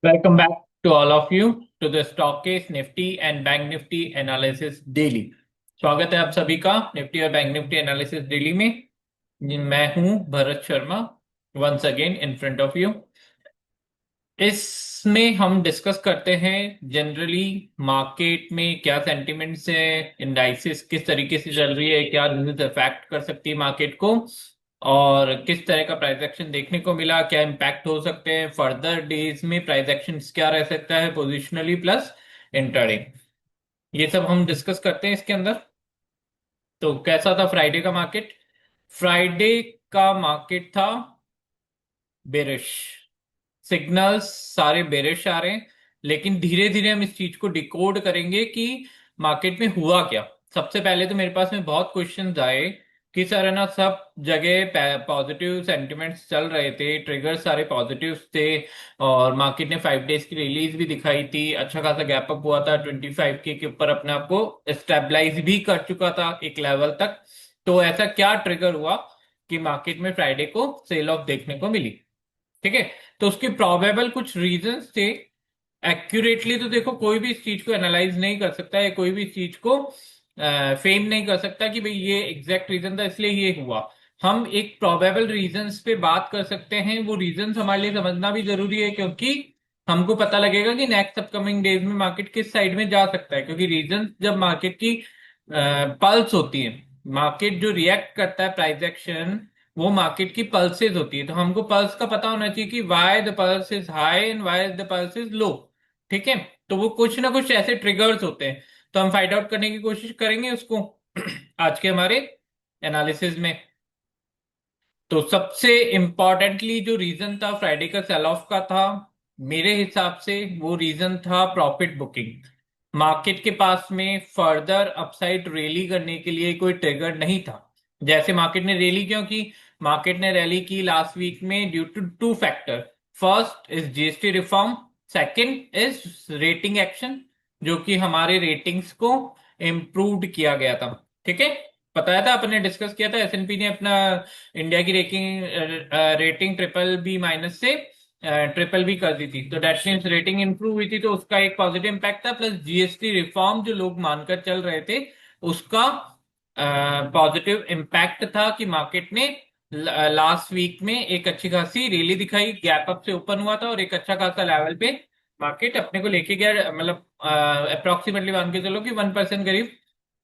Welcome back to all of you to the Stock Case Nifty and Bank Nifty Analysis Daily। स्वागत है आप सभी का Nifty और बैंक निफ्टी एनालिसिस डेली में। मैं हूं Bharat Sharma, once again in front of you. इसमें हम डिस्कस करते हैं जनरली मार्केट में क्या सेंटिमेंट्स है, इंडाइसिस किस तरीके से चल रही है, क्या न्यूज अफेक्ट कर सकती है मार्केट को, और किस तरह का प्राइस एक्शन देखने को मिला, क्या इम्पैक्ट हो सकते हैं फर्दर डेज में, प्राइस एक्शन क्या रह सकता है पोजिशनली प्लस इंट्राडे। ये सब हम डिस्कस करते हैं इसके अंदर। तो कैसा था फ्राइडे का मार्केट? फ्राइडे का मार्केट था बेरिश। सिग्नल्स सारे बेरिश आ रहे हैं, लेकिन धीरे धीरे हम इस चीज को डिकोड करेंगे कि मार्केट में हुआ क्या। सबसे पहले तो मेरे पास में बहुत क्वेश्चंस आए कि सर है ना, सब जगह पॉजिटिव सेंटिमेंट्स चल रहे थे, ट्रिगर्स सारे पॉजिटिव थे, और मार्केट ने 5 डेज की रिलीज भी दिखाई थी, अच्छा खासा गैप अप हुआ था 25 के ऊपर, अपने आप को स्टेबलाइज भी कर चुका था एक लेवल तक। तो ऐसा क्या ट्रिगर हुआ कि मार्केट में फ्राइडे को सेल ऑफ देखने को मिली? ठीक है। तो उसके प्रोबेबल कुछ रीजंस थे। एक्यूरेटली तो देखो, कोई भी इस चीज को एनालाइज नहीं कर सकता है, कोई भी इस चीज को फेम नहीं कर सकता कि भाई ये एग्जैक्ट रीजन था इसलिए ये हुआ। हम एक प्रोबेबल रीजंस पे बात कर सकते हैं। वो रीजंस हमारे लिए समझना भी जरूरी है, क्योंकि हमको पता लगेगा कि नेक्स्ट अपकमिंग डेज में मार्केट किस साइड में जा सकता है। क्योंकि रीजंस जब मार्केट की पल्स होती है, मार्केट जो रिएक्ट करता है प्राइस एक्शन, वो मार्केट की पल्सेस होती है। तो हमको पल्स का पता होना चाहिए कि why the pulse is high and why the pulse is low. ठीक है। तो वो कुछ ना कुछ ऐसे ट्रिगर्स होते हैं, तो हम फाइंड आउट करने की कोशिश करेंगे उसको आज के हमारे एनालिसिस में। तो सबसे इंपॉर्टेंटली जो रीजन था फ्राइडे का सेल ऑफ का था, मेरे हिसाब से वो रीजन था प्रॉफिट बुकिंग। मार्केट के पास में फर्दर अपसाइड रैली करने के लिए कोई ट्रिगर नहीं था। जैसे मार्केट ने रैली क्यों की? मार्केट ने रैली की लास्ट वीक में due to two factor. First is GST reform, second is rating action, जो कि हमारे रेटिंग्स को इम्प्रूव किया गया था। ठीक है। बताया था, अपने डिस्कस किया था, एसएनपी ने अपना इंडिया की रेटिंग ट्रिपल बी माइनस से ट्रिपल बी कर दी थी। तो दैट मीन्स रेटिंग इंप्रूव हुई थी, तो उसका एक पॉजिटिव इम्पैक्ट था। प्लस जीएसटी रिफॉर्म जो लोग मानकर चल रहे थे, उसका पॉजिटिव इम्पैक्ट था कि मार्केट ने लास्ट वीक में एक अच्छी खासी रैली दिखाई, गैप अप से ओपन हुआ था और एक अच्छा खासा लेवल पे मार्केट अपने को लेके गया। मतलब अप्रोक्सीमेटली मान के चलो कि 1% करीब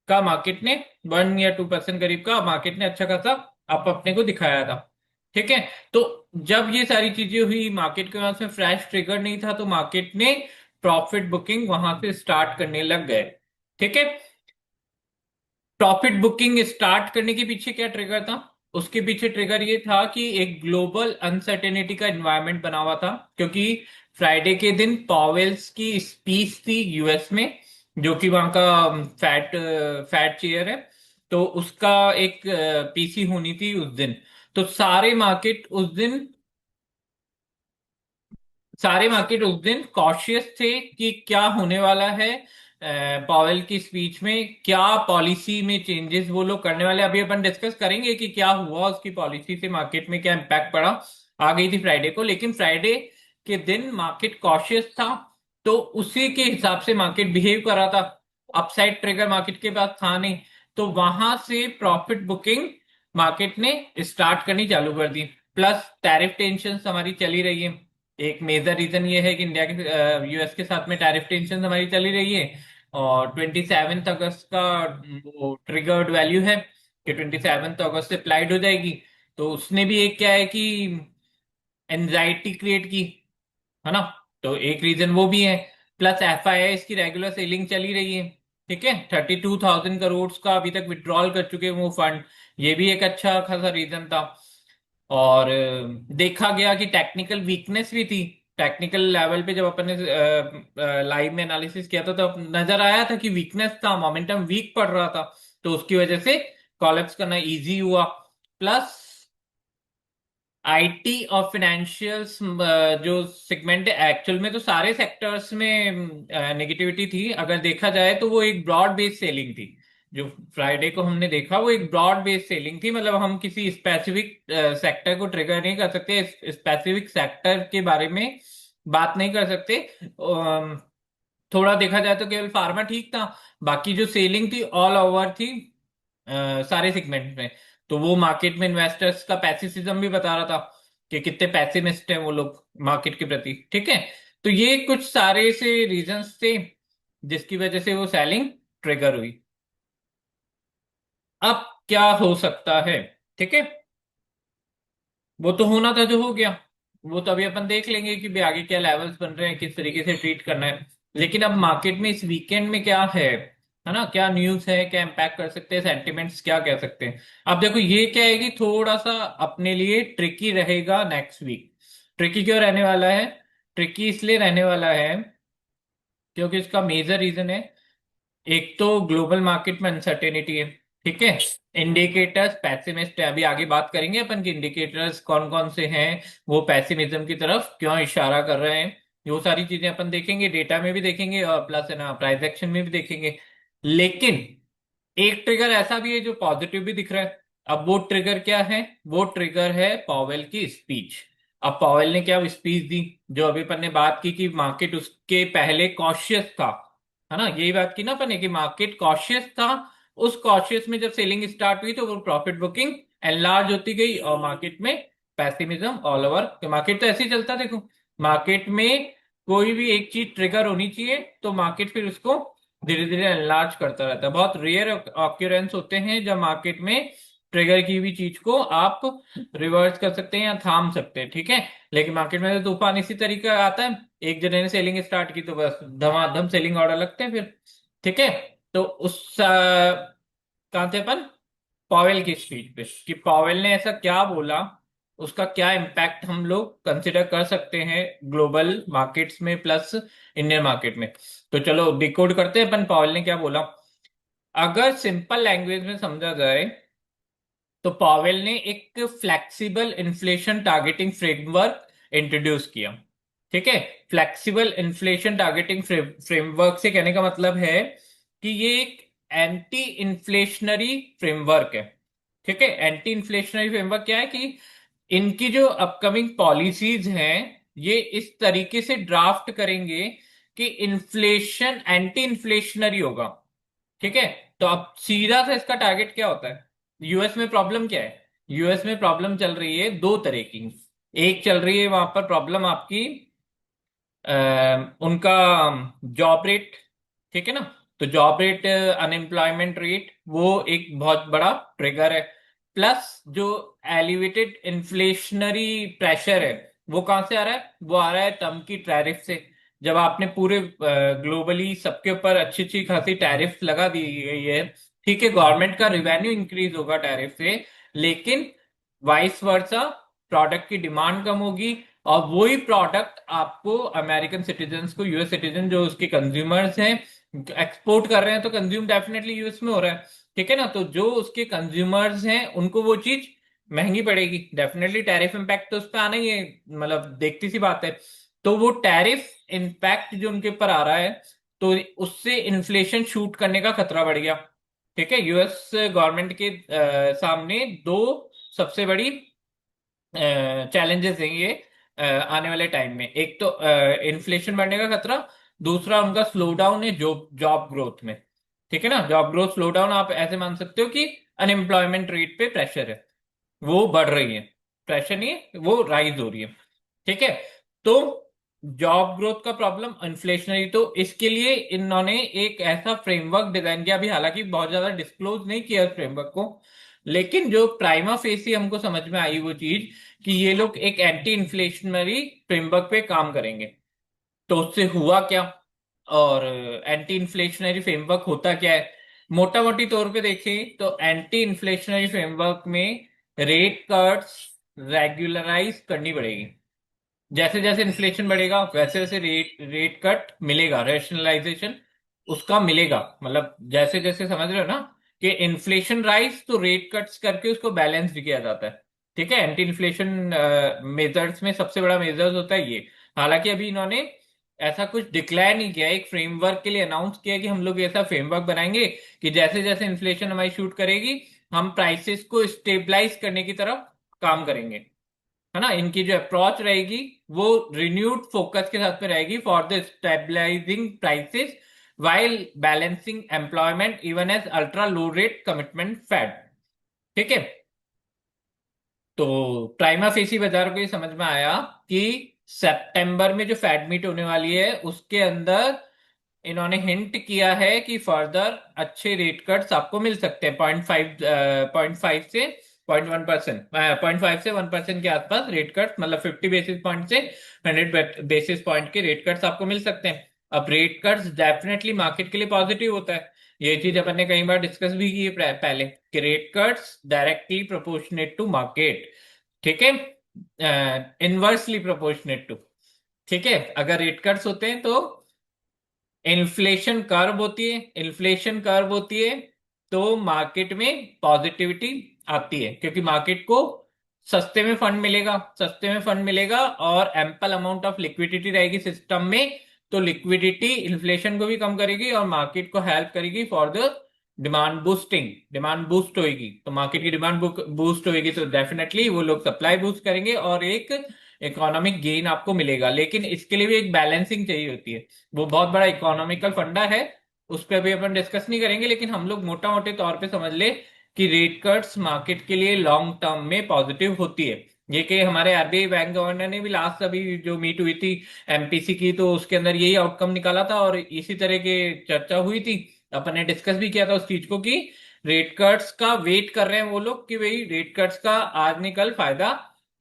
का मार्केट ने, 1 या 2% करीब का मार्केट ने अच्छा खासा अप अपने को दिखाया था। ठीक है। तो जब ये सारी चीजें हुई, मार्केट के पास में फ्रेश ट्रिगर नहीं था, तो मार्केट ने प्रॉफिट बुकिंग वहां से स्टार्ट करने लग गए। ठीक है। प्रॉफिट बुकिंग स्टार्ट करने के पीछे क्या ट्रिगर था? उसके पीछे ट्रिगर ये था कि एक ग्लोबल अनसर्टेनिटी का एनवायरनमेंट बना हुआ था। क्योंकि फ्राइडे के दिन पॉवेल्स की स्पीच थी यूएस में, जो कि वहां का फैट फैट चेयर है। तो उसका एक पीसी होनी थी उस दिन। तो सारे मार्केट उस दिन कॉशियस थे कि क्या होने वाला है, पावेल की स्पीच में क्या पॉलिसी में चेंजेस वो लोग करने वाले। अभी अपन डिस्कस करेंगे कि क्या हुआ, उसकी पॉलिसी से मार्केट में क्या इम्पैक्ट पड़ा। आ गई थी फ्राइडे को, लेकिन फ्राइडे के दिन मार्केट कॉशियस था, तो उसी के हिसाब से मार्केट बिहेव कर रहा था। अपसाइड ट्रिगर मार्केट के पास था नहीं, तो वहां से प्रॉफिट बुकिंग मार्केट ने स्टार्ट करनी चालू कर दी। प्लस टैरिफ टेंशन हमारी चली रही है। एक मेजर रीजन ये है कि इंडिया के यूएस के साथ में टैरिफ टेंशन हमारी चली रही है। और 27 अगस्त का वो ट्रिगर्ड वैल्यू है कि 27 अगस्त से अप्लाइड हो जाएगी। तो उसने भी एक क्या है कि एनजाइटी क्रिएट की, है ना। तो एक रीजन वो भी है। प्लस एफआईआई की रेगुलर सेलिंग चली रही है। ठीक है। 32,000 करोड़ का अभी तक विड्रॉल कर चुके हैं वो फंड। ये भी एक अच्छा खासा रीजन था। और देखा गया कि टेक्निकल वीकनेस भी थी। टेक्निकल लेवल पे जब अपन ने लाइव में एनालिसिस किया था, तो नजर आया था कि वीकनेस था, मोमेंटम वीक पड़ रहा था। तो उसकी वजह से कॉलेप्स करना इजी हुआ। प्लस आईटी और फाइनेंशियल्स जो सेगमेंट है, एक्चुअल में तो सारे सेक्टर्स में नेगेटिविटी थी। अगर देखा जाए तो वो एक ब्रॉड बेस्ड सेलिंग थी। जो फ्राइडे को हमने देखा वो एक ब्रॉड बेस्ड सेलिंग थी। मतलब हम किसी स्पेसिफिक सेक्टर को ट्रिगर नहीं कर सकते, स्पेसिफिक सेक्टर के बारे में बात नहीं कर सकते। थोड़ा देखा जाए तो केवल फार्मा ठीक था, बाकी जो सेलिंग थी ऑल ओवर थी सारे सेगमेंट में। तो वो मार्केट में इन्वेस्टर्स का पैसिसिज्म भी बता रहा था कि कितने पैसिमिस्ट हैं वो लोग मार्केट के प्रति। ठीक है, तो ये कुछ सारे से रीजंस थे जिसकी वजह से वो सेलिंग ट्रिगर हुई। अब क्या हो सकता है? ठीक है, वो तो होना था जो हो गया, वो तो अभी अपन देख लेंगे कि भी आगे क्या लेवल्स बन रहे हैं, किस तरीके से ट्रीट करना है। लेकिन अब मार्केट में इस वीकेंड में क्या है ना, क्या न्यूज़ है, क्या इम्पैक्ट कर सकते हैं, सेंटिमेंट्स क्या कह सकते हैं। अब देखो ये क्या है कि थोड़ा सा अपने लिए ट्रिकी रहेगा नेक्स्ट वीक। ट्रिकी क्यों रहने वाला है? ट्रिकी इसलिए रहने वाला है क्योंकि इसका मेजर रीजन है, एक तो ग्लोबल मार्केट में अनसर्टेनिटी है। ठीक है, इंडिकेटर्स पैसिमिस्ट है, अभी आगे बात करेंगे अपन कि इंडिकेटर्स कौन कौन से हैं, वो पैसिमिज्म की तरफ क्यों इशारा कर रहे हैं। वो सारी चीजें अपन देखेंगे, डेटा में भी देखेंगे और प्लस है ना प्राइस एक्शन में भी देखेंगे। लेकिन एक ट्रिगर ऐसा भी है जो पॉजिटिव भी दिख रहा है। अब वो ट्रिगर क्या है? वो ट्रिगर है पॉवेल की स्पीच। अब पॉवेल ने क्या स्पीच दी, जो अभी अपन ने बात की कि मार्केट उसके पहले कॉशियस था, है ना, यही बात की ना अपन ने कि मार्केट कॉशियस था। उस कॉशियस में जब सेलिंग स्टार्ट हुई तो वो प्रॉफिट बुकिंग एनलार्ज होती गई और मार्केट में पैसिमिज्म ऑल ओवर। मार्केट तो ऐसे ही चलता, देखो मार्केट में कोई भी एक चीज ट्रिगर होनी चाहिए तो मार्केट फिर उसको धीरे धीरे एनलार्ज करता रहता है। बहुत रेयर ऑक्यूरेंस होते हैं जब मार्केट में ट्रिगर की हुई चीज को आप रिवर्स कर सकते हैं या थाम सकते हैं। ठीक है, लेकिन मार्केट में तो तूफान इसी तरीके का आता है, एक जने ने सेलिंग स्टार्ट की तो बस धमाधम सेलिंग ऑर्डर लगते हैं फिर। ठीक है, तो उस कहाँ थे अपन? पॉवेल की स्पीच पे, कि पॉवेल ने ऐसा क्या बोला, उसका क्या इम्पैक्ट हम लोग कंसिडर कर सकते हैं ग्लोबल मार्केट्स में प्लस इंडियन मार्केट में। तो चलो डिकोड करते हैं अपन पॉवेल ने क्या बोला। अगर सिंपल लैंग्वेज में समझा जाए तो पॉवेल ने एक flexible inflation targeting framework introduce किया। ठीक है, फ्लेक्सिबल इन्फ्लेशन टारगेटिंग फ्रेमवर्क से कहने का मतलब है कि ये एक एंटी इन्फ्लेशनरी फ्रेमवर्क है। ठीक है, एंटी इन्फ्लेशनरी फ्रेमवर्क क्या है कि इनकी जो अपकमिंग पॉलिसीज हैं ये इस तरीके से ड्राफ्ट करेंगे कि इन्फ्लेशन एंटी इन्फ्लेशनरी होगा। ठीक है, तो अब सीधा सा इसका टारगेट क्या होता है? यूएस में प्रॉब्लम क्या है? यूएस में प्रॉब्लम चल रही है दो तरह की। एक चल रही है वहां पर प्रॉब्लम आपकी उनका जॉब रेट। ठीक है ना, तो जॉब रेट, अनएम्प्लॉयमेंट रेट, वो एक बहुत बड़ा ट्रिगर है। प्लस जो एलिवेटेड इन्फ्लेशनरी प्रेशर है वो कहां से आ रहा है? वो आ रहा है ट्रम्प की टैरिफ से। जब आपने पूरे ग्लोबली सबके ऊपर अच्छी अच्छी खासी टैरिफ लगा दी गई है, ठीक है, गवर्नमेंट का रिवेन्यू इंक्रीज होगा टैरिफ से, लेकिन वाइस वर्सा प्रोडक्ट की डिमांड कम होगी और वही प्रोडक्ट आपको अमेरिकन सिटीजन्स को, यूएस सिटीजन जो उसके कंज्यूमर्स हैं, एक्सपोर्ट कर रहे हैं तो कंज्यूम डेफिनेटली यूएस में हो रहा है। ठीक है ना, तो जो उसके कंज्यूमर्स हैं उनको वो चीज महंगी पड़ेगी, डेफिनेटली टैरिफ इम्पैक्ट तो उस पर आना ही है, मतलब देखती सी बात है। तो वो टैरिफ इम्पैक्ट जो उनके ऊपर आ रहा है, तो उससे इन्फ्लेशन शूट करने का खतरा बढ़ गया। ठीक है, यूएस गवर्नमेंट के सामने दो सबसे बड़ी चैलेंजेस हैं ये आने वाले टाइम में। एक तो इन्फ्लेशन बढ़ने का खतरा, दूसरा उनका स्लो डाउन है जॉब जॉब ग्रोथ में। ठीक है ना, जॉब ग्रोथ स्लो डाउन आप ऐसे मान सकते हो कि अनएम्प्लॉयमेंट रेट पे प्रेशर है, वो बढ़ रही है, प्रेशर नहीं है, वो राइज हो रही है। ठीक है, तो जॉब ग्रोथ का प्रॉब्लम, इन्फ्लेशनरी, तो इसके लिए इन्होंने एक ऐसा फ्रेमवर्क डिजाइन किया। अभी हालांकि बहुत ज्यादा डिस्क्लोज नहीं किया फ्रेमवर्क को, लेकिन जो प्राइमा फेसी हमको समझ में आई वो चीज कि ये लोग एक एंटी इन्फ्लेशनरी फ्रेमवर्क पे काम करेंगे। तो उससे हुआ क्या, और एंटी इन्फ्लेशनरी फ्रेमवर्क होता क्या है? मोटा मोटी तौर पे देखें तो एंटी इन्फ्लेशनरी फ्रेमवर्क में रेट कट्स रेगुलराइज करनी पड़ेगी। जैसे जैसे इन्फ्लेशन बढ़ेगा वैसे वैसे रेट रेट कट मिलेगा, रैशनलाइजेशन उसका मिलेगा। मतलब जैसे जैसे समझ रहे हो ना कि इन्फ्लेशन राइज तो रेट कट्स करके उसको बैलेंस भी किया जाता है। ठीक है, एंटी इन्फ्लेशन मेजर्स में सबसे बड़ा मेजर्स होता है ये। हालांकि अभी इन्होंने ऐसा कुछ डिक्लेयर नहीं किया, एक फ्रेमवर्क के लिए अनाउंस किया कि हम लोग ऐसा फ्रेमवर्क बनाएंगे कि जैसे जैसे इन्फ्लेशन हमारी शूट करेगी हम प्राइसेस को स्टेबलाइज करने की तरफ काम करेंगे। है ना, इनकी जो अप्रोच रहेगी वो रिन्यूड फोकस के साथ में रहेगी for the stabilising prices while balancing employment even as ultra low rate commitment Fed. ठीक है, तो प्राइमा फेसी बाजार को ये समझ में आया कि सितंबर में जो फेड मीट होने वाली है उसके अंदर इन्होंने हिंट किया है कि फर्दर अच्छे रेट कट्स आपको मिल सकते हैं, 0.5 से 0.1%, 0.5 से 1% के आसपास रेट कट्स, मतलब 50 बेसिस पॉइंट से 100 बेसिस पॉइंट के रेट कट्स आपको मिल सकते हैं। अब रेट कट्स डेफिनेटली मार्केट के लिए पॉजिटिव होता है, ये चीज अपन ने कई बार डिस्कस भी की है पहले कि rate cuts directly proportionate to market. ठीक है, इनवर्सली प्रोपोर्शनेट टू। ठीक है, अगर रेट कट्स होते हैं तो इन्फ्लेशन कर्व होती है, इन्फ्लेशन कर्व होती है तो मार्केट में पॉजिटिविटी आती है, क्योंकि मार्केट को सस्ते में फंड मिलेगा, सस्ते में फंड मिलेगा और एम्पल अमाउंट ऑफ लिक्विडिटी रहेगी सिस्टम में। तो लिक्विडिटी इन्फ्लेशन को भी कम करेगी और मार्केट को हेल्प करेगी for the demand boosting. Demand boost होगी तो मार्केट की डिमांड बूस्ट होगी तो डेफिनेटली वो लोग सप्लाई बूस्ट करेंगे और एक इकोनॉमिक गेन आपको मिलेगा। लेकिन इसके लिए भी एक बैलेंसिंग चाहिए होती है, वो बहुत बड़ा इकोनॉमिकल फंडा है, उस पर अभी अपन डिस्कस नहीं करेंगे, लेकिन हम लोग मोटा मोटे तौर पे समझ ले कि रेट कट्स मार्केट के लिए लॉन्ग टर्म में पॉजिटिव होती है। ये कि हमारे आरबीआई बैंक गवर्नर ने भी लास्ट अभी जो मीट हुई थी एमपीसी की, तो उसके अंदर यही आउटकम निकाला था और इसी तरह की चर्चा हुई थी। अपन ने डिस्कस भी किया था उस चीज को कि रेट कट्स का वेट कर रहे हैं वो लोग कि भाई रेट कट्स का आज नहीं कल फायदा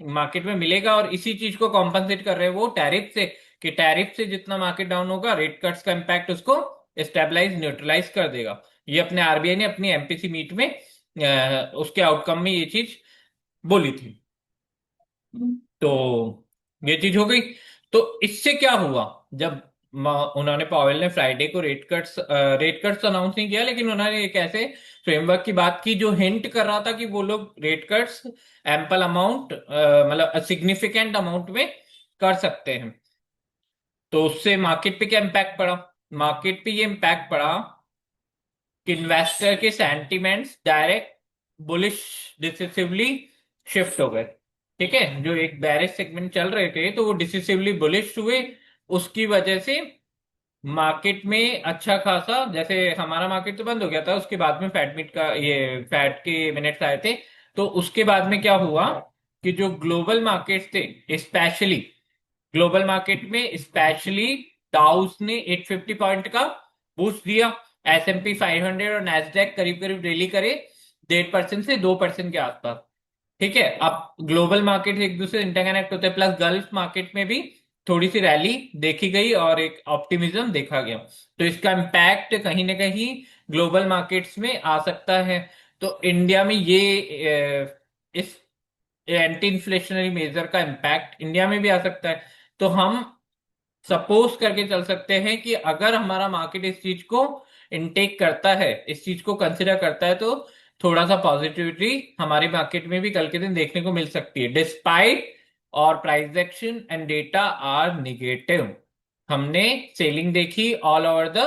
मार्केट में मिलेगा, और इसी चीज को कॉम्पनसेट कर रहे हैं वो टैरिफ से, कि टैरिफ से जितना मार्केट डाउन होगा रेट कट्स का इम्पैक्ट उसको स्टेबलाइज न्यूट्रलाइज कर देगा। ये अपने आरबीआई ने अपनी एमपीसी मीट में उसके आउटकम में ये चीज बोली थी। तो ये चीज हो गई। तो इससे क्या हुआ, जब उन्होंने पावेल ने फ्राइडे को रेट कट्स अनाउंस नहीं किया, लेकिन उन्होंने एक ऐसे फ्रेमवर्क की बात की जो हिंट कर रहा था कि वो लोग रेट कट्स एम्पल अमाउंट, मतलब सिग्निफिकेंट अमाउंट में कर सकते हैं। तो उससे मार्केट पे क्या इम्पैक्ट पड़ा? मार्केट पे ये इम्पैक्ट पड़ा कि इन्वेस्टर के sentiments direct bullish decisively shift हो गए। ठीक है, जो एक बैरिश सेगमेंट चल रहे थे तो वो डिसिसिवली बुलिश हुए। उसकी वजह से मार्केट में अच्छा खासा, जैसे हमारा मार्केट तो बंद हो गया था, उसके बाद में फैट मीट का ये फैट के मिनट्स आए थे, तो उसके बाद में क्या हुआ कि जो ग्लोबल मार्केट्स थे, स्पेशली ग्लोबल मार्केट में स्पेशली डाउस ने 850 पॉइंट का बूस्ट दिया। एसएमपी 500 और नैस्डैक करीब करीब रैली करे 1.5% से 2% के आसपास। ठीक है, अब ग्लोबल मार्केट एक दूसरे से इंटरकनेक्ट होते हैं, प्लस गल्फ मार्केट में भी थोड़ी सी रैली देखी गई और एक ऑप्टिमिज्म देखा गया। तो इसका इम्पैक्ट कहीं ना कहीं ग्लोबल मार्केट्स में आ सकता है। तो इंडिया में इस एंटी इन्फ्लेशनरी मेजर का इम्पैक्ट इंडिया में भी आ सकता है। तो हम सपोज करके चल सकते हैं कि अगर हमारा मार्केट इस चीज को इनटेक करता है, इस चीज को कंसिडर करता है, तो थोड़ा सा पॉजिटिविटी हमारे मार्केट में भी कल के दिन देखने को मिल सकती है, डिस्पाइट और price action and data are negative. हमने सेलिंग देखी all over the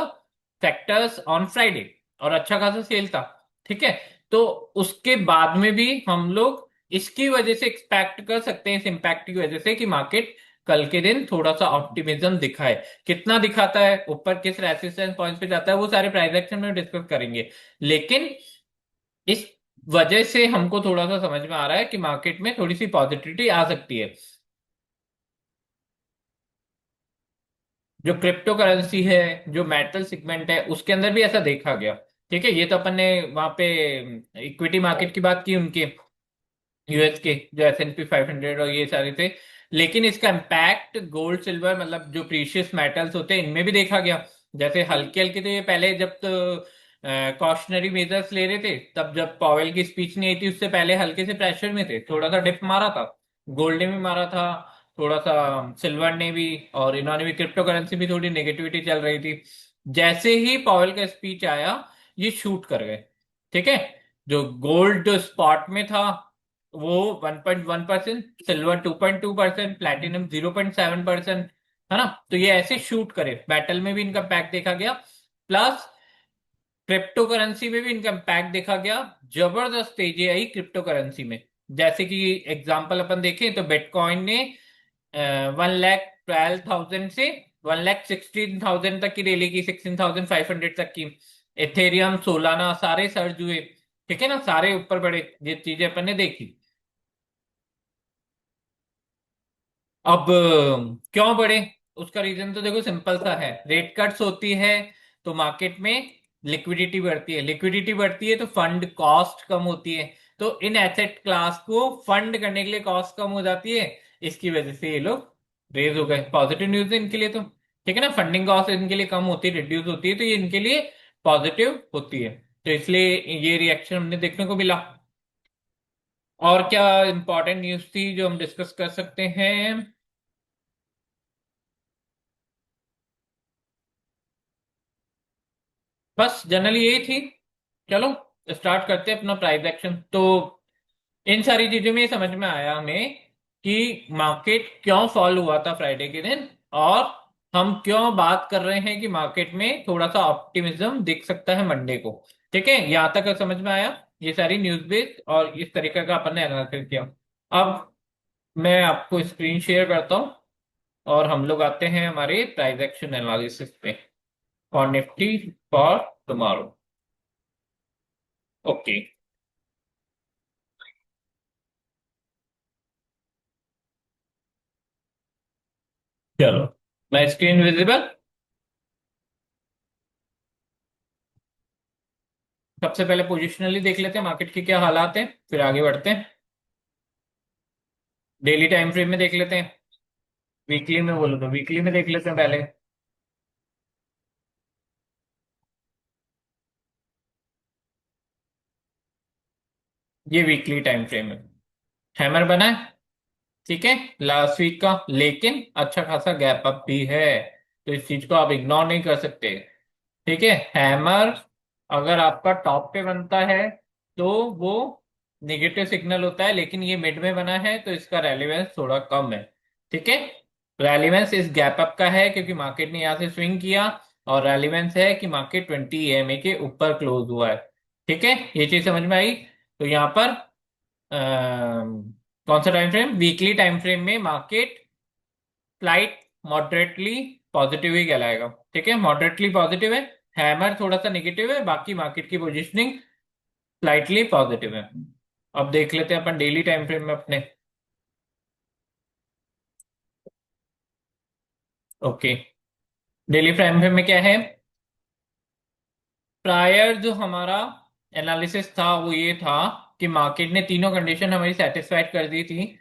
sectors on Friday और अच्छा खासा सेल था। ठीक है, तो उसके बाद में भी हम लोग इसकी वजह से एक्सपेक्ट कर सकते हैं, इस इम्पैक्ट की वजह से, कि मार्केट कल के दिन थोड़ा सा ऑप्टिमिज्म दिखाए। कितना दिखाता है, ऊपर किस रेसिस्टेंस पॉइंट पे जाता है, वो सारे प्राइस एक्शन में डिस्कस करेंगे। लेकिन इस वजह से हमको थोड़ा सा समझ में आ रहा है कि मार्केट में थोड़ी सी पॉजिटिविटी आ सकती है। जो क्रिप्टो करेंसी है, जो मेटल सेगमेंट है, उसके अंदर भी ऐसा देखा गया। ठीक है, ये तो अपन ने वहां पे इक्विटी मार्केट की बात की उनके, यूएस के जो S&P 500 और ये सारे थे। लेकिन इसका इम्पैक्ट गोल्ड सिल्वर, मतलब जो प्रीशियस मेटल्स होते हैं, इनमें भी देखा गया। जैसे हल्के हल्के तो ये पहले जब तो कॉशनरी मेजर्स ले रहे थे, तब जब पॉवेल की स्पीच नहीं आई थी उससे पहले हल्के से प्रेशर में थे, थोड़ा सा डिप मारा था, गोल्ड ने भी मारा था, थोड़ा सा सिल्वर ने भी, और इन्होंने भी, क्रिप्टो करेंसी भी थोड़ी नेगेटिविटी चल रही थी। जैसे ही पॉवेल का स्पीच आया ये शूट कर गए। ठीक है, जो गोल्ड स्पॉट में था वो 1.1%, सिल्वर 2.2%, प्लैटिनम 0.7%, है ना। तो ये ऐसे शूट करे, बैटल में भी इनका पैक देखा गया, प्लस क्रिप्टो करेंसी में भी इनका इम्पैक्ट देखा गया। जबरदस्त तेजी आई क्रिप्टो करेंसी में। जैसे कि एग्जांपल अपन देखें तो बिटकॉइन ने 1,12,000 से 1,16,000 तक की रैली की, 16,500 तक की। एथेरियम, सोलाना सारे सर्ज हुए, ठीक है ना, सारे ऊपर बढ़े, ये चीजें अपन ने देखी। अब क्यों बढ़े? उसका रीजन तो देखो सिंपल सा है, रेट कट्स होती है तो मार्केट में लिक्विडिटी बढ़ती है, लिक्विडिटी बढ़ती है तो फंड कॉस्ट कम होती है, तो इन एसेट क्लास को फंड करने के लिए कॉस्ट कम हो जाती है। इसकी वजह से ये लोग रेज हो गए, पॉजिटिव न्यूज है इनके लिए तो, ठीक है ना, फंडिंग कॉस्ट इनके लिए कम होती है, रिड्यूस होती है, तो ये इनके लिए पॉजिटिव होती है। तो इसलिए ये रिएक्शन हमने देखने को मिला। और क्या इंपॉर्टेंट न्यूज थी जो हम डिस्कस कर सकते हैं? बस जनरली यही थी। चलो स्टार्ट करते हैं अपना प्राइस एक्शन। तो इन सारी चीजों में ये समझ में आया हमें कि मार्केट क्यों फॉल हुआ था फ्राइडे के दिन, और हम क्यों बात कर रहे हैं कि मार्केट में थोड़ा सा ऑप्टिमिज्म दिख सकता है मंडे को। ठीक है, यहां तक समझ में आया? ये सारी न्यूज बेस्ड और इस तरीके का अपन ने एनालिसिस किया। अब मैं आपको स्क्रीन शेयर करता हूँ और हम लोग आते हैं हमारे प्राइस एक्शन एनालिसिस पे for Nifty for tomorrow. Okay, चलो मैं स्क्रीन विजिबल। सबसे पहले पोजिशनली देख लेते हैं मार्केट के क्या हालात हैं, फिर आगे बढ़ते हैं। डेली टाइम फ्रेम में देख लेते हैं, वीकली में बोलो तो वीकली में देख लेते हैं पहले। ये वीकली टाइम फ्रेम है, हैमर बना है, ठीक है, लास्ट वीक का, लेकिन अच्छा खासा गैप अप भी है, तो इस चीज को आप इग्नोर नहीं कर सकते। ठीक है, हैमर अगर आपका टॉप पे बनता है तो वो नेगेटिव सिग्नल होता है, लेकिन ये मिड में बना है तो इसका रेलेवेंस थोड़ा कम है। ठीक है, रेलेवेंस इस गैप अप का है क्योंकि मार्केट ने यहां से स्विंग किया, और रेलेवेंस है कि मार्केट 20 EMA के ऊपर क्लोज हुआ है। ठीक है, ये चीज समझ में आई? तो यहाँ पर कौन सा time frame? Weekly time frame में मार्केट स्लाइट मॉडरेटली पॉजिटिव ही कहलाएगा। ठीक है, मॉडरेटली पॉजिटिव है, हैमर थोड़ा सा नेगेटिव है, बाकी मार्केट की पोजीशनिंग स्लाइटली पॉजिटिव है। अब देख लेते हैं अपन डेली टाइम फ्रेम में अपने। ओके, डेली टाइम फ्रेम में क्या है? प्रायर जो हमारा एनालिसिस था वो ये था कि मार्केट ने तीनों कंडीशन हमारी सेटिस्फाइड कर दी थी,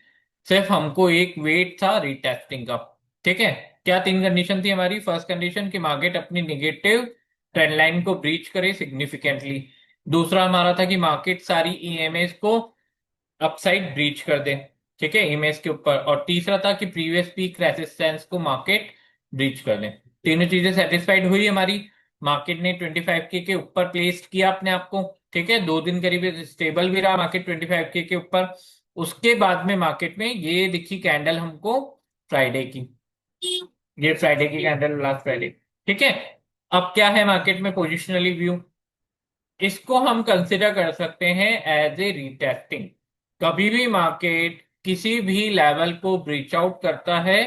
सिर्फ हमको एक वेट था रीटेस्टिंग का। ठीक है, क्या तीन कंडीशन थी हमारी? फर्स्ट कंडीशन कि मार्केट अपनी निगेटिव ट्रेंड लाइन को ब्रीच करे सिग्निफिकेंटली। दूसरा हमारा था कि मार्केट सारी ईएमएस को अपसाइड ब्रीच कर दे, ठीक है, ईएमएस के ऊपर। और तीसरा था कि प्रीवियस पीक रेजिस्टेंस को मार्केट ब्रीच कर दे। तीनों चीजें सेटिस्फाइड हुई हमारी। मार्केट ने 25K के ऊपर प्लेस किया अपने आप को, ठीक है, 2 दिन करीब स्टेबल भी रहा मार्केट 25K के ऊपर। उसके बाद में मार्केट में ये दिखी कैंडल हमको फ्राइडे की, ये फ्राइडे की कैंडल, लास्ट फ्राइडे। ठीक है, अब क्या है मार्केट में पोजिशनली व्यू? इसको हम कंसिडर कर सकते हैं एज ए रीटेस्टिंग। कभी भी मार्केट किसी भी लेवल को ब्रीच आउट करता है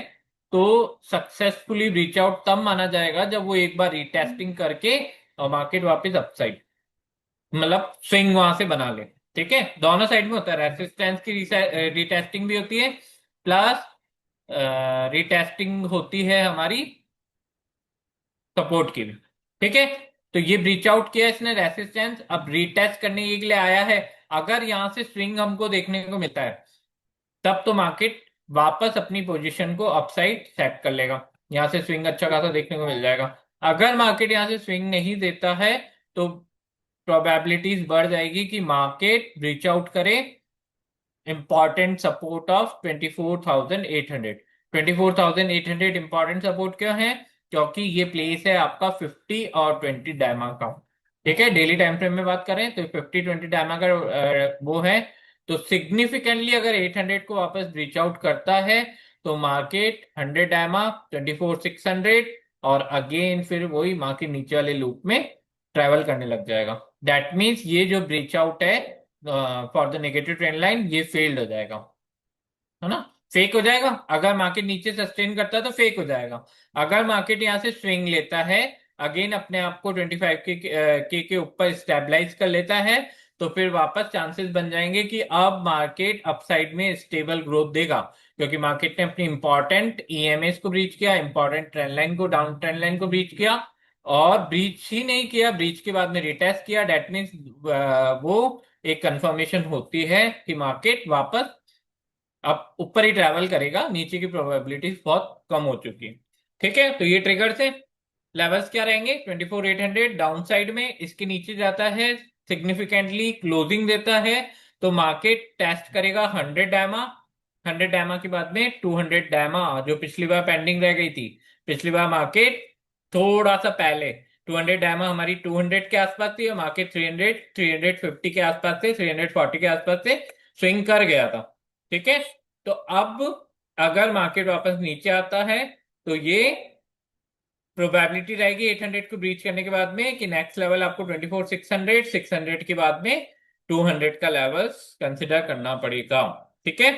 तो सक्सेसफुली ब्रीच आउट तब माना जाएगा जब वो एक बार रीटेस्टिंग करके और मार्केट वापस अपसाइड, मतलब स्विंग वहां से बना ले। ठीक है, दोनों साइड में होता है, रेसिस्टेंस की रीटेस्टिंग भी होती है, प्लस रीटेस्टिंग होती है हमारी सपोर्ट की भी। ठीक है, तो ये ब्रीच आउट किया इसने रेसिस्टेंस, अब रीटेस्ट करने के लिए आया है। अगर यहां से स्विंग हमको देखने को मिलता है तब तो मार्केट वापस अपनी पोजीशन को अपसाइड सेट कर लेगा, यहां से स्विंग अच्छा खासा देखने को मिल जाएगा। अगर मार्केट यहां से स्विंग नहीं देता है तो प्रोबेबिलिटीज बढ़ जाएगी कि मार्केट ब्रीच आउट करे important support of 24,800। 24,800 important support क्यों है? क्योंकि ये प्लेस है आपका 50 और 20 डायमा का। ठीक है, डेली टाइम फ्रेम में बात करें तो 50-20 डायमा का वो है। तो सिग्निफिकेंटली अगर 800 को वापस ब्रीच आउट करता है तो मार्केट 100 डायमा, 24,600, और अगेन फिर वही मार्केट नीचे वाले लूप में ट्रेवल करने लग जाएगा। दैट मीन्स ये जो ब्रीच आउट है for the negative trend line, ये फेल्ड हो जाएगा, है ना, फेक हो जाएगा। अगर मार्केट नीचे सस्टेन करता है तो फेक हो जाएगा। अगर मार्केट यहाँ से स्विंग लेता है, अगेन अपने आप को 25 के ऊपर स्टेबलाइज कर लेता है, तो फिर वापस चांसेस बन जाएंगे कि अब मार्केट अपसाइड में स्टेबल ग्रोथ देगा, क्योंकि मार्केट ने अपनी इंपॉर्टेंट ईएमएस को ब्रीच किया, इंपॉर्टेंट ट्रेंड लाइन को, डाउन ट्रेंड लाइन को ब्रीच किया, और ब्रीच ही नहीं किया, ब्रीच के बाद में रिटेस्ट किया। डेट मीन्स वो एक कंफर्मेशन होती है कि मार्केट वापस अब ऊपर ही ट्रैवल करेगा, नीचे की प्रोबेबिलिटी बहुत कम हो चुकी है। ठीक है, तो ये ट्रिगर थे। लेवल्स क्या रहेंगे? 24,800 डाउन साइड में, इसके नीचे जाता है, सिग्निफिकेंटली क्लोजिंग देता है, तो मार्केट टेस्ट करेगा 100 डायमा। 100 डायमा के बाद में 200 डायमा, जो पिछली बार पेंडिंग रह गई थी। पिछली बार मार्केट थोड़ा सा पहले 200 डायमा हमारी 200 के आसपास थी, और मार्केट 300 350 के आसपास से, 340 के आसपास से स्विंग कर गया था। ठीक है, तो अब अगर मार्केट वापस नीचे आता है, तो ये प्रोबेबिलिटी रहेगी 800 को ब्रीच करने के बाद में कि नेक्स्ट लेवल आपको 24,600, 600 के बाद में 200 का लेवल्स कंसिडर करना पड़ेगा। ठीक है,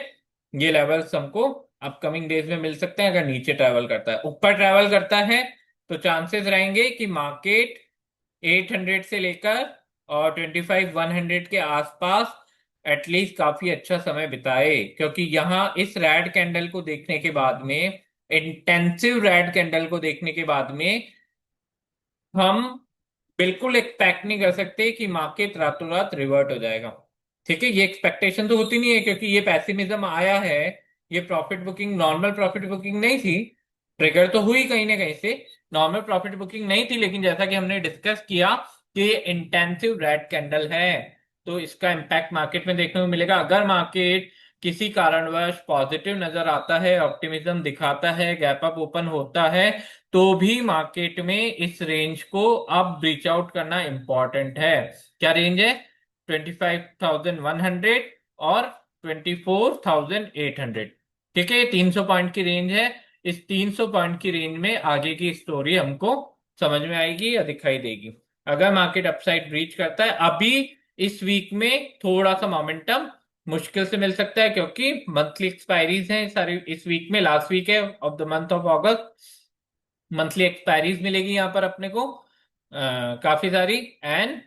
ये लेवल्स हमको अपकमिंग डेज में मिल सकते हैं। अगर नीचे ट्रैवल करता है, ऊपर ट्रैवल करता है, तो चांसेस रहेंगे कि मार्केट 800 से लेकर और 25,100 के आसपास एटलीस्ट काफी अच्छा समय बिताए, क्योंकि यहां इस रेड कैंडल को देखने के बाद में, इंटेंसिव रेड कैंडल को देखने के बाद में, हम बिल्कुल एक्सपेक्ट नहीं कर सकते कि मार्केट रातों रात रिवर्ट हो जाएगा। ठीक है, ये एक्सपेक्टेशन तो होती नहीं है, क्योंकि ये पैसिमिज्म आया है। ये profit booking normal profit booking नहीं थी, ट्रिगर तो हुई कहीं ना कहीं से, नॉर्मल प्रॉफिट बुकिंग नहीं थी, लेकिन जैसा कि हमने डिस्कस किया कि ये इंटेंसिव रेड कैंडल है, तो इसका इम्पैक्ट मार्केट में देखने को मिलेगा। अगर मार्केट किसी कारणवश पॉजिटिव नजर आता है, ऑप्टिमिज्म दिखाता है, गैप अप ओपन होता है, तो भी मार्केट में इस रेंज को अब ब्रीच आउट करना इंपॉर्टेंट है। क्या रेंज है? 25,100 और 24,800। ठीक है, 300 पॉइंट की रेंज है। इस 300 पॉइंट की रेंज में आगे की स्टोरी हमको समझ में आएगी या दिखाई देगी। अगर मार्केट अपसाइड ब्रीच करता है, अभी इस वीक में थोड़ा सा मोमेंटम मुश्किल से मिल सकता है, क्योंकि मंथली एक्सपायरीज हैं सारी इस वीक में, लास्ट वीक है of the month of August. Monthly expiries मिलेगी यहाँ पर अपने को काफी सारी, एंड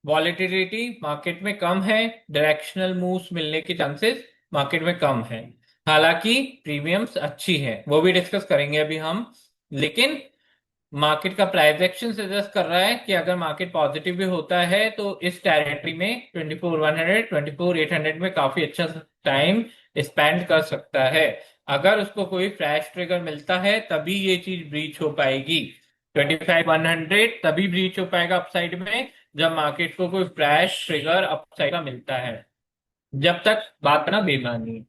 वॉलेटिलिटी मार्केट में कम है, डायरेक्शनल मूव्स मिलने के चांसेस मार्केट में कम है। हालांकि प्रीमियम्स अच्छी है, वो भी डिस्कस करेंगे अभी हम। लेकिन मार्केट का प्राइस एक्शन सजेस्ट कर रहा है कि अगर मार्केट पॉजिटिव भी होता है, तो इस टेरिटरी में 24,100 24,800 में काफी अच्छा टाइम स्पेंड कर सकता है। अगर उसको कोई फ्लैश ट्रिगर मिलता है, तभी ये चीज ब्रीच हो पाएगी। 25,100 तभी ब्रीच हो पाएगा अपसाइड में, जब मार्केट को कोई फ्लैश ट्रिगर अपसाइड का मिलता है। जब तक बात ना बेमानी है।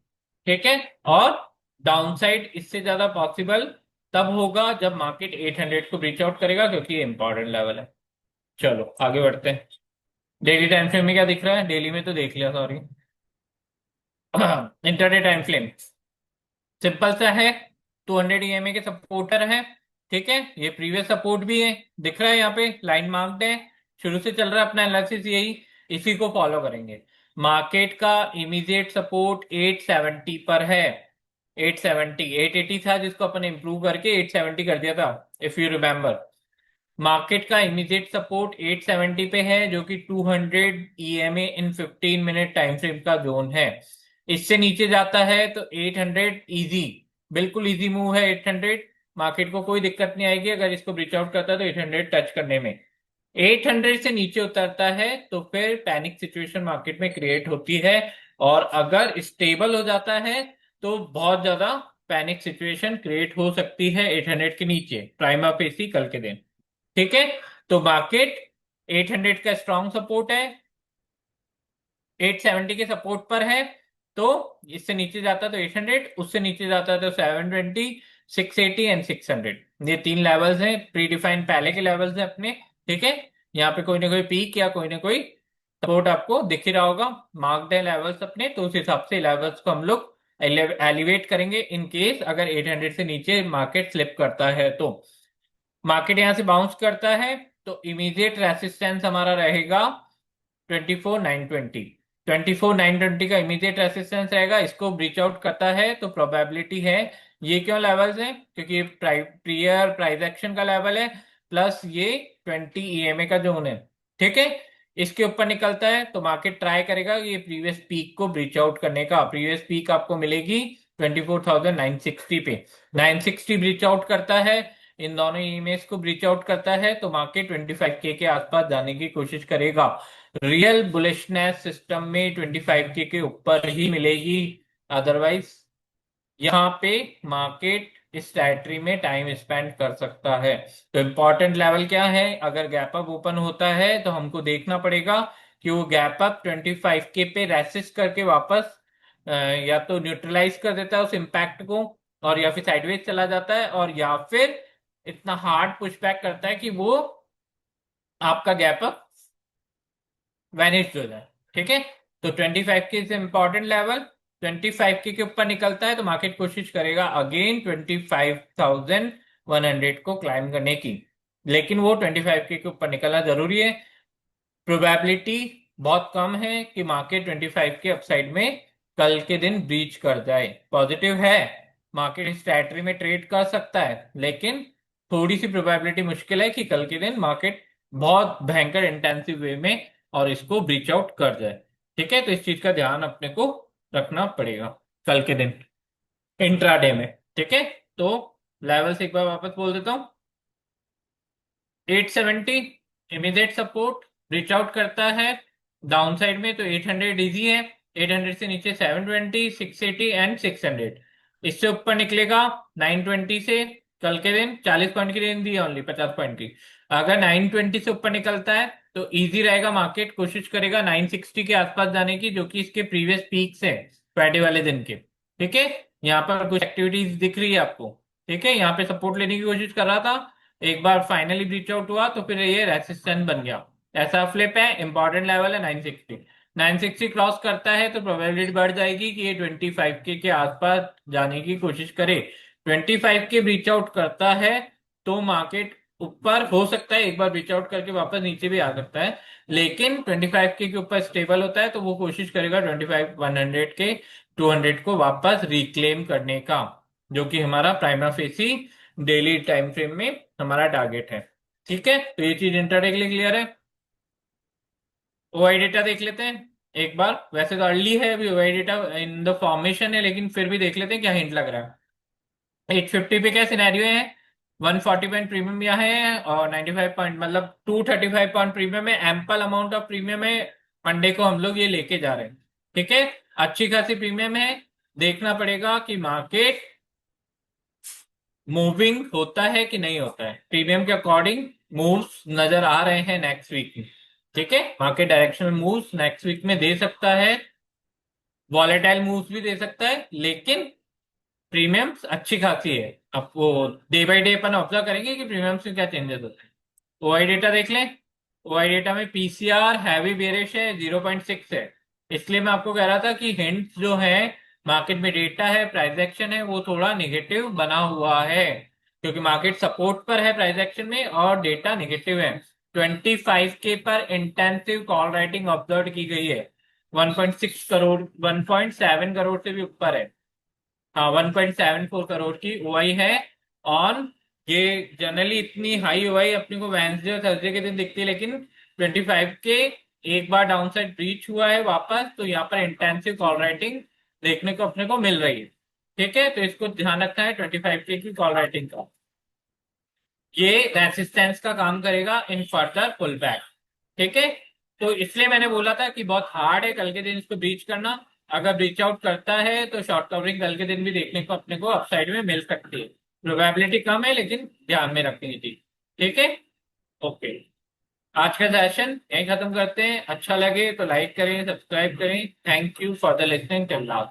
ठीक है, और डाउनसाइड इससे ज्यादा पॉसिबल तब होगा जब मार्केट 800 को ब्रीच आउट करेगा, क्योंकि ये इंपॉर्टेंट लेवल है। चलो आगे बढ़ते हैं। डेली टाइम फ्रेम में क्या दिख रहा है? डेली में तो देख लिया, sorry. Intraday time frame simple सा है, 200 ईएमए के सपोर्टर है। ठीक है, ये प्रीवियस सपोर्ट भी है, दिख रहा है यहाँ पे लाइन मार्क्ड है। शुरू से चल रहा है अपना एनालिसिस यही, इसी को फॉलो करेंगे। मार्केट का इमीडिएट सपोर्ट 870 पर है। 870, 880 था, जिसको अपन इंप्रूव करके 870 कर दिया था, इफ यू रिमेम्बर। मार्केट का इमीडिएट सपोर्ट 870 पे है, जो कि 200 ईएमए इन 15 मिनट टाइम फ्रेम का जोन है। इससे नीचे जाता है तो 800 इजी, बिल्कुल इजी मूव है 800। मार्केट को कोई दिक्कत नहीं आएगी अगर इसको ब्रीच आउट करता है तो 800 टच करने में। 800 से नीचे उतरता है तो फिर पैनिक सिचुएशन मार्केट में क्रिएट होती है, और अगर स्टेबल हो जाता है तो बहुत ज्यादा पैनिक सिचुएशन क्रिएट हो सकती है 800 के नीचे, प्राइमा फेसी कल के दिन। ठीक है, तो मार्केट 800 का स्ट्रॉन्ग सपोर्ट है, 870 के सपोर्ट पर है, तो इससे नीचे जाता तो 800, उससे नीचे जाता तो 720, 680 एंड 600। ये तीन लेवल्स हैं, प्री डिफाइंड पहले के लेवल्स हैं अपने। ठीक है, यहाँ पे कोई ना कोई पीक या कोई ना कोई सपोर्ट आपको दिख ही रहा होगा, मार्क्ड है लेवल्स अपने, तो उस हिसाब से लेवल्स को हम लोग एलिवेट करेंगे इन केस अगर 800 से नीचे मार्केट स्लिप करता है तो। मार्केट यहां से बाउंस करता है तो इमीडिएट रेसिस्टेंस हमारा रहेगा 24,920। 24,920 का इमीडिएट रेसिस्टेंस रहेगा, इसको ब्रीच आउट करता है तो प्रोबेबिलिटी है। ये क्यों लेवल्स है? क्योंकि ये प्रियर प्राइस एक्शन का लेवल है, प्लस ये 20 ईएमए का जोन है। ठीक है, इसके ऊपर निकलता है तो मार्केट ट्राई करेगा ये प्रीवियस पीक को ब्रीच आउट करने का। प्रीवियस पीक आपको मिलेगी 24,960 पे। 960 ब्रीच आउट करता है, इन दोनों ईएमएस को ब्रीच आउट करता है तो मार्केट 25K के आसपास जाने की कोशिश करेगा। रियल बुलिशनेस सिस्टम में 25K के ऊपर ही मिलेगी, अदरवाइज यहाँ पे मार्केट इस टेरिटरी में टाइम स्पेंड कर सकता है। तो इंपॉर्टेंट लेवल क्या है? अगर गैप अप ओपन होता है तो हमको देखना पड़ेगा कि वो गैप अप 25K पे रेसिस्ट करके वापस या तो न्यूट्रलाइज कर देता है उस इम्पैक्ट को, और या फिर साइडवेज चला जाता है, और या फिर इतना हार्ड पुशबैक करता है कि वो आपका गैप अप वैनिश हो जाए। ठीक है, तो 25K से इंपॉर्टेंट लेवल। 25K के ऊपर निकलता है तो मार्केट कोशिश करेगा अगेन 25,100 को क्लाइम करने की, लेकिन वो 25K के ऊपर निकलना जरूरी है। प्रोबेबिलिटी बहुत कम है कि मार्केट 25 के अपसाइड में कल के दिन ब्रीच कर जाए। पॉजिटिव है, मार्केट इस टेरिटरी में ट्रेड कर सकता है, लेकिन थोड़ी सी प्रोबेबिलिटी मुश्किल है कि कल के दिन मार्केट बहुत भयंकर इंटेंसिव वे में और इसको ब्रीच आउट कर जाए। ठीक है, तो इस चीज का ध्यान अपने को रखना पड़ेगा कल के दिन इंट्राडे में। ठीक है, तो लेवल्स एक बार वापस बोल देता हूँ। 870 इमीडिएट सपोर्ट, रीच आउट करता है डाउन साइड में तो 800 इजी है। 800 से नीचे 720, 680 एंड 600। इससे ऊपर निकलेगा 920 से, कल के दिन 40 पॉइंट की रेंज दी है ओनली, 50 पॉइंट की। अगर 920 से ऊपर निकलता है तो इजी रहेगा, मार्केट कोशिश करेगा 960 के आसपास जाने की, जो कि इसके प्रीवियस पीक्स है फ्राइडे वाले दिन के। ठीक है, यहाँ पर कुछ एक्टिविटीज दिख रही है आपको। ठीक है, यहाँ पे सपोर्ट लेने की कोशिश कर रहा था, एक बार फाइनली ब्रीच आउट हुआ तो फिर ये रेसिस्टेंस बन गया। ऐसा फ्लिप है, इंपॉर्टेंट लेवल है 960। 960 क्रॉस करता है तो प्रोबेबिलिटी बढ़ जाएगी कि ये 25K के आसपास जाने की कोशिश करे। 25K ब्रीच आउट करता है तो मार्केट ऊपर हो सकता है, एक बार ब्रीच आउट करके वापस नीचे भी आ सकता है, लेकिन 25K के ऊपर स्टेबल होता है तो वो कोशिश करेगा 25,100 के 200 को वापस रिक्लेम करने का, जो कि हमारा prima facie daily time frame में हमारा टारगेट है। ठीक है, तो ये चीज इंटरडे के लिए क्लियर है। ओआई डेटा देख लेते हैं एक बार। वैसे तो अर्ली है अभी, OI data in the formation है, लेकिन फिर भी देख लेते हैं क्या हिंट लग रहा है। 850 पे क्या सिनेरियो है? 140 पॉइंट प्रीमियम यहाँ है और 95 पॉइंट, मतलब 235 पॉइंट प्रीमियम है। एम्पल अमाउंट ऑफ प्रीमियम है, मंडे को हम लोग ये लेके जा रहे हैं। ठीक है, अच्छी खासी प्रीमियम है। देखना पड़ेगा कि मार्केट मूविंग होता है कि नहीं होता है, प्रीमियम के अकॉर्डिंग मूव्स नजर आ रहे हैं नेक्स्ट वीक में। ठीक है, मार्केट डायरेक्शन में मूव्स नेक्स्ट वीक में दे सकता है, वॉलेटाइल मूव्स भी दे सकता है, लेकिन प्रीमियम्स अच्छी खासी है। अब वो day by day upon observe करेंगे कि प्रीमियम्स में क्या चेंजेस होते हैं। ओआई डेटा देख लें। ओआई डेटा में पीसीआर हैवी बेरिश है, 0.6 है। इसलिए मैं आपको कह रहा था कि हिंट्स जो है, मार्केट में डेटा है, प्राइस एक्शन है, वो थोड़ा निगेटिव बना हुआ है, क्योंकि मार्केट सपोर्ट पर है प्राइस एक्शन में और डेटा निगेटिव है। 25K पर इंटेंसिव कॉल राइटिंग ऑब्जर्व की गई है। 1.6 करोड़, 1.7 करोड़ से भी ऊपर है। हाँ, 1.74 करोड़ की ओआई है ऑन। ये जनरली इतनी हाई ओआई अपने को वेंसडे और थर्सडे के दिन दिखती है, लेकिन 25 के एक बार डाउन साइड ब्रीच हुआ है वापस, तो यहाँ पर इंटेंसिव कॉल राइटिंग देखने को अपने को मिल रही है। ठीक है, तो इसको ध्यान रखना है 25K की कॉल राइटिंग का। ये रेसिस्टेंस का काम करेगा इन फर्दर पुल बैक। ठीक है, तो इसलिए मैंने बोला था कि बहुत हार्ड है कल के दिन इसको ब्रीच करना। अगर ब्रीच आउट करता है तो शॉर्ट कवरिंग कल के दिन भी देखने को अपने को अपसाइड में मिल सकती है। प्रोबेबिलिटी कम है, लेकिन ध्यान में रखनी थी। ठीक है, ओके। आज का सेशन यहीं खत्म करते हैं। अच्छा लगे तो लाइक करें, सब्सक्राइब करें। Thank you for the listening till now.